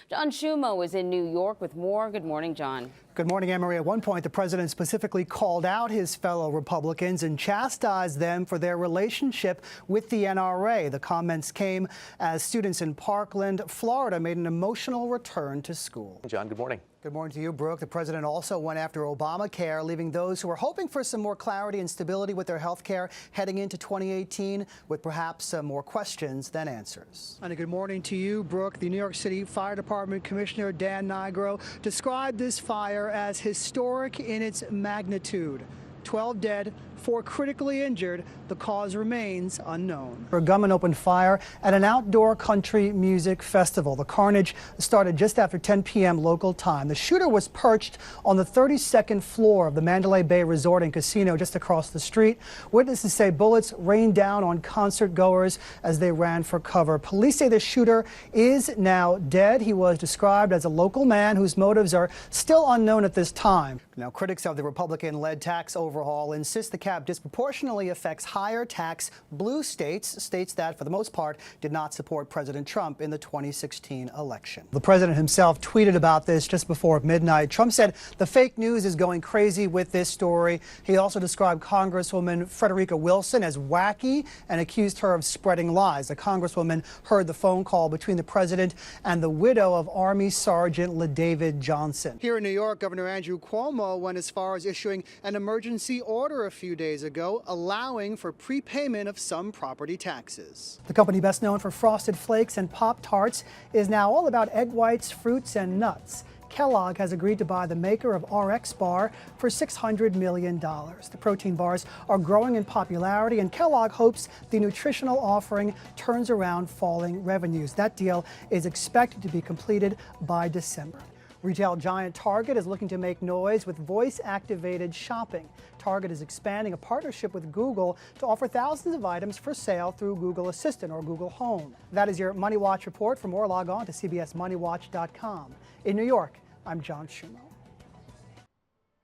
John Schiumo is in New York with more. Good morning, John. Good morning, Anne Marie. At one point, the president specifically called out his fellow Republicans and chastised them for their relationship with the NRA. The comments came as students in Parkland, Florida, made an emotional return to school. John, good morning. Good morning to you, Brooke. The president also went after Obamacare, leaving those who are hoping for some more clarity and stability with their health care heading into 2018 with perhaps more questions than answers. And a good morning to you, Brooke. The New York City Fire Department Commissioner Dan Nigro described this fire as historic in its magnitude. 12 dead, 4 critically injured. The cause remains unknown. A gunman opened fire at an outdoor country music festival. The carnage started just after 10 p.m. local time. The shooter was perched on the 32nd floor of the Mandalay Bay Resort and Casino just across the street. Witnesses say bullets rained down on concert goers as they ran for cover. Police say the shooter is now dead. He was described as a local man whose motives are still unknown at this time. Now, critics of the Republican-led tax overhaul insist the cap disproportionately affects higher tax blue states, states that, for the most part, did not support President Trump in the 2016 election. The president himself tweeted about this just before midnight. Trump said the fake news is going crazy with this story. He also described Congresswoman Frederica Wilson as wacky and accused her of spreading lies. The Congresswoman heard the phone call between the president and the widow of Army Sergeant LaDavid Johnson. Here in New York, Governor Andrew Cuomo went as far as issuing an emergency order a few days ago, allowing for prepayment of some property taxes. The company best known for Frosted Flakes and Pop-Tarts is now all about egg whites, fruits, and nuts. Kellogg has agreed to buy the maker of RX Bar for $600 million. The protein bars are growing in popularity, and Kellogg hopes the nutritional offering turns around falling revenues. That deal is expected to be completed by December. Retail giant Target is looking to make noise with voice-activated shopping. Target is expanding a partnership with Google to offer thousands of items for sale through Google Assistant or Google Home. That is your Money Watch report. For more, log on to cbsmoneywatch.com. In New York, I'm John Schiumo.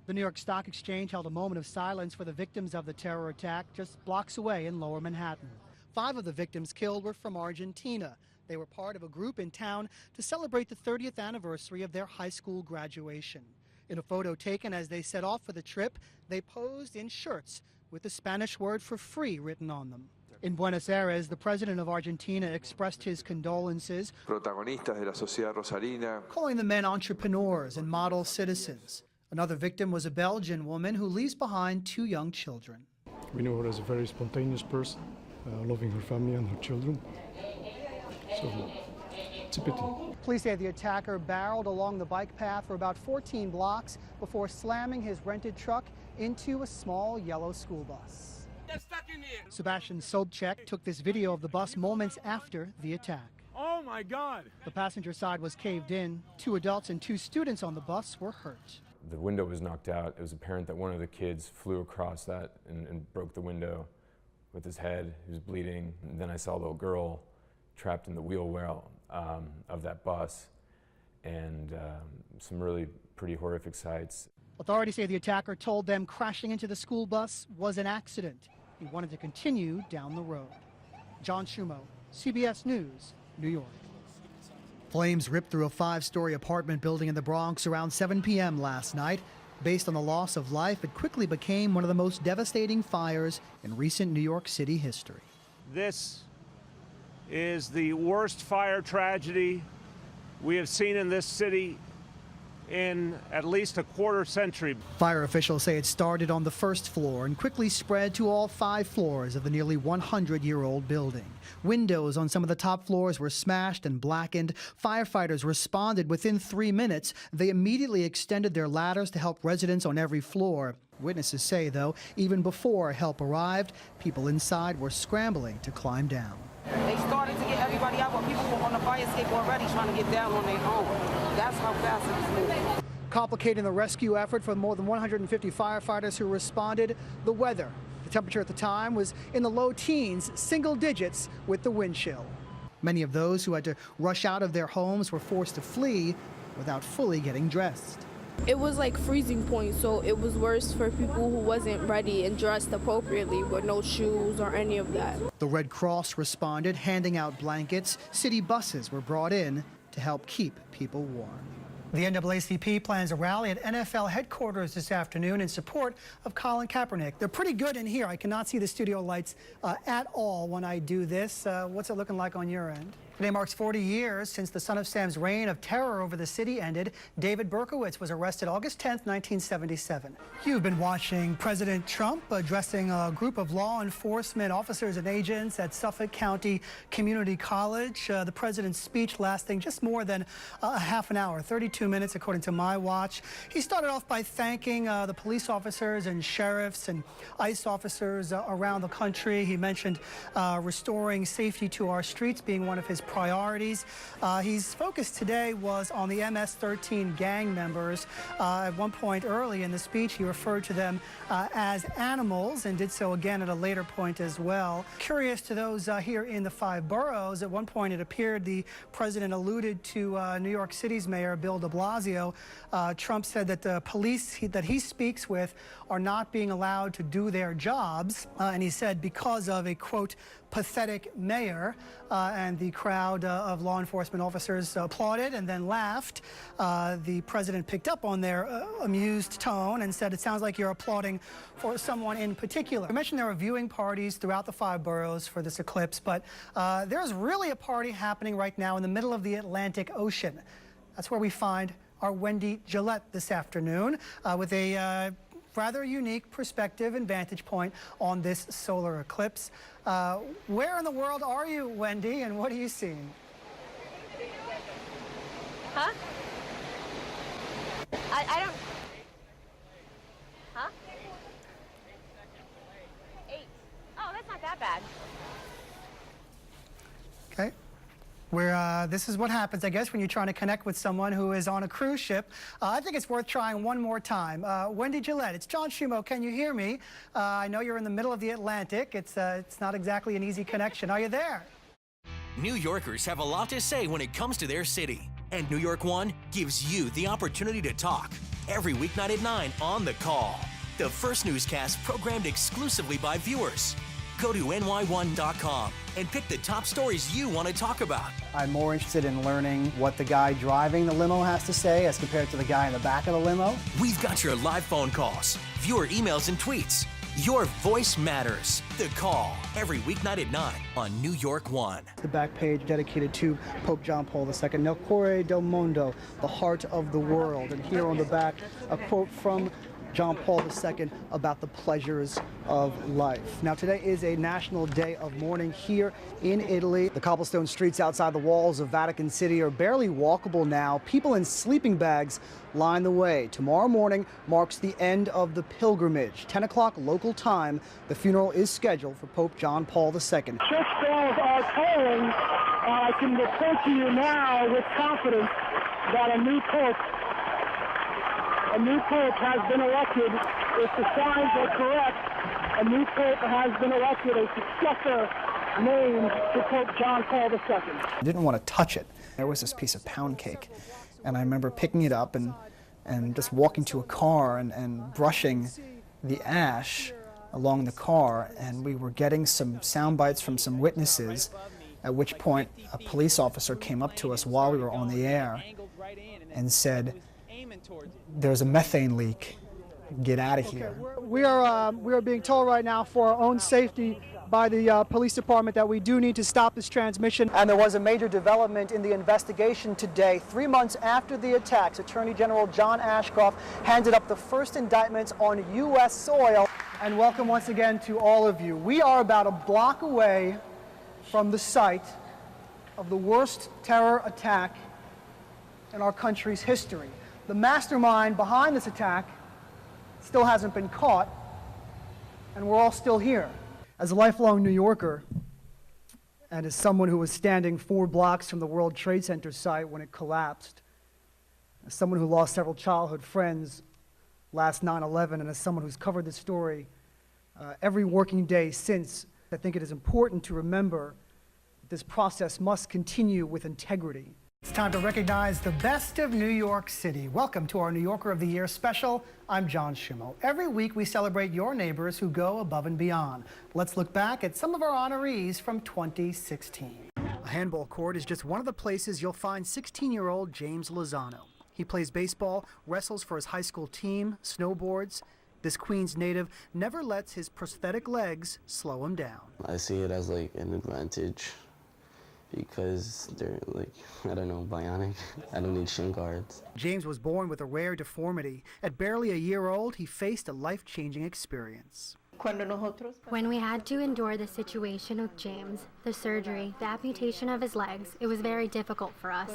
The New York Stock Exchange held a moment of silence for the victims of the terror attack just blocks away in Lower Manhattan. 5 of the victims killed were from Argentina. They were part of a group in town to celebrate the 30th anniversary of their high school graduation. In a photo taken as they set off for the trip, they posed in shirts with the Spanish word for free written on them. In Buenos Aires, the president of Argentina expressed his condolences, protagonistas de la sociedad rosarina, calling the men entrepreneurs and model citizens. Another victim was a Belgian woman who leaves behind 2 young children. We know her as a very spontaneous person, loving her family and her children. So it's a pity. Police say the attacker barreled along the bike path for about 14 blocks before slamming his rented truck into a small yellow school bus. Get stuck in here. Sebastian Sobchak took this video of the bus moments after the attack. Oh my God. The passenger side was caved in. 2 adults and 2 students on the bus were hurt. The window was knocked out. It was apparent that one of the kids flew across that and broke the window with his head. He was bleeding. And then I saw a little girl trapped in the wheel well of that bus, and some really pretty horrific sights. Authorities say the attacker told them crashing into the school bus was an accident. He wanted to continue down the road. John Schiumo, CBS News, New York. Flames ripped through a 5-story apartment building in the Bronx around 7 p.m. last night. Based on the loss of life, it quickly became one of the most devastating fires in recent New York City history. This is the worst fire tragedy we have seen in this city in at least a quarter century. Fire officials say it started on the 1st floor and quickly spread to all 5 floors of the nearly 100-year-old building. Windows on some of the top floors were smashed and blackened. Firefighters responded within 3 minutes. They immediately extended their ladders to help residents on every floor. Witnesses say, though, even before help arrived, people inside were scrambling to climb down. They started to get everybody out, but people were on the fire escape already trying to get down on their own. That's how fast it was moving. Complicating the rescue effort for more than 150 firefighters who responded, the weather. The temperature at the time was in the low teens, single digits with the wind chill. Many of those who had to rush out of their homes were forced to flee without fully getting dressed. It was like freezing point, so it was worse for people who wasn't ready and dressed appropriately with no shoes or any of that. The Red Cross responded, handing out blankets. City buses were brought in to help keep people warm. The NAACP plans a rally at NFL headquarters this afternoon in support of Colin Kaepernick. They're pretty good in here. I cannot see the studio lights at all when I do this. What's it looking like on your end? Today marks 40 years since the Son of Sam's reign of terror over the city ended. David Berkowitz was arrested August 10th, 1977. You've been watching President Trump addressing a group of law enforcement officers and agents at Suffolk County Community College. The president's speech lasting just more than a half an hour, 32 minutes according to my watch. He started off by thanking the police officers and sheriffs and ICE officers around the country. He mentioned restoring safety to our streets being one of his priorities. His focus today was on the MS-13 gang members. At one point early in the speech, he referred to them as animals and did so again at a later point as well. Curious to those here in the 5 boroughs, at one point it appeared the president alluded to New York City's mayor, Bill de Blasio. Trump said that the police that he speaks with are not being allowed to do their jobs. And he said because of a, quote, pathetic mayor, and the crowd of law enforcement officers applauded and then laughed. The president picked up on their amused tone and said, it sounds like you're applauding for someone in particular. I mentioned there are viewing parties throughout the 5 boroughs for this eclipse, but there's really a party happening right now in the middle of the Atlantic Ocean. That's where we find our Wendy Gillette this afternoon with a rather unique perspective and vantage point on this solar eclipse. Where in the world are you, Wendy, and what are you seeing? Huh? I don't... Huh? 8. Oh, that's not that bad. Okay. This is what happens, I guess, when you're trying to connect with someone who is on a cruise ship. I think it's worth trying one more time. Wendy Gillette, it's John Schiumo. Can you hear me? I know you're in the middle of the Atlantic. It's not exactly an easy connection. Are you there? New Yorkers have a lot to say when it comes to their city. And New York One gives you the opportunity to talk every weeknight at 9 on The Call. The first newscast programmed exclusively by viewers. Go to ny1.com and pick the top stories you want to talk about. I'm more interested in learning what the guy driving the limo has to say as compared to the guy in the back of the limo. We've got your live phone calls, viewer emails and tweets. Your voice matters. The Call, every weeknight at 9 on New York One. The back page dedicated to Pope John Paul II, Nel Cuore del Mondo, the heart of the world. And here on the back, a quote from John Paul II about the pleasures of life. Now, today is a national day of mourning here in Italy. The cobblestone streets outside the walls of Vatican City are barely walkable now. People in sleeping bags line the way. Tomorrow morning marks the end of the pilgrimage. 10 o'clock local time, the funeral is scheduled for Pope John Paul II. Church bells are tolling. I can report to you now with confidence that a new pope has been elected. If the signs are correct, a new pope has been elected, a successor named to Pope John Paul II. I didn't want to touch it. There was this piece of pound cake, and I remember picking it up and just walking to a car and brushing the ash along the car, and we were getting some sound bites from some witnesses, at which point a police officer came up to us while we were on the air and said, "There's a methane leak. Get out of here." We are being told right now for our own safety by the police department that we do need to stop this transmission. And there was a major development in the investigation today. 3 months after the attacks, Attorney General John Ashcroft handed up the first indictments on U.S. soil. And welcome once again to all of you. We are about a block away from the site of the worst terror attack in our country's history. The mastermind behind this attack still hasn't been caught, and we're all still here. As a lifelong New Yorker, and as someone who was standing 4 blocks from the World Trade Center site when it collapsed, as someone who lost several childhood friends last 9/11, and as someone who's covered this story every working day since, I think it is important to remember that this process must continue with integrity. It's time to recognize the best of New York City. Welcome to our New Yorker of the Year special. I'm John Schiumo. Every week we celebrate your neighbors who go above and beyond. Let's look back at some of our honorees from 2016. A handball court is just one of the places you'll find 16-year-old James Lozano. He plays baseball, wrestles for his high school team, snowboards. This Queens native never lets his prosthetic legs slow him down. I see it as like an advantage because they're like, I don't know, bionic. I don't need shin guards. James was born with a rare deformity. At barely a year old, he faced a life-changing experience. When we had to endure the situation with James, the surgery, the amputation of his legs, it was very difficult for us.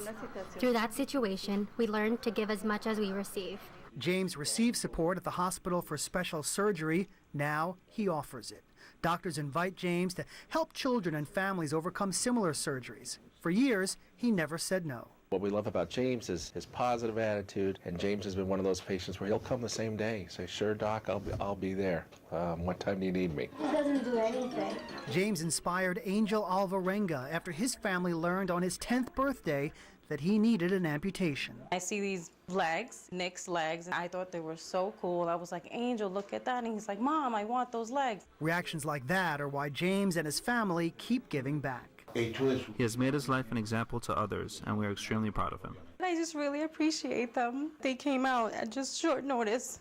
Through that situation, we learned to give as much as we receive. James received support at the hospital for special surgery. Now he offers it. Doctors invite James to help children and families overcome similar surgeries. For years, he never said no. What we love about James is his positive attitude, and James has been one of those patients where he'll come the same day. Say, sure, Doc, I'll be there. What time do you need me? He doesn't do anything. James inspired Angel Alvarenga after his family learned on his 10th birthday that he needed an amputation. I see these legs, Nick's legs, and I thought they were so cool. I was like, Angel, look at that. And he's like, Mom, I want those legs. Reactions like that are why James and his family keep giving back. He has made his life an example to others, and we are extremely proud of him. I just really appreciate them. They came out at just short notice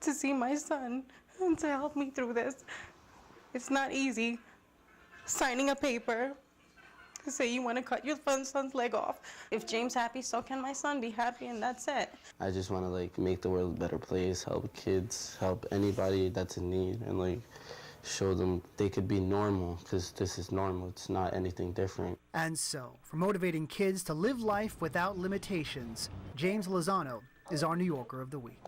to see my son and to help me through this. It's not easy signing a paper to say you want to cut your son's leg off. If James happy, so can my son be happy, and that's it. I just want to like make the world a better place, help kids, help anybody that's in need, and like show them they could be normal, because this is normal. It's not anything different. And so, for motivating kids to live life without limitations, James Lozano is our New Yorker of the Week.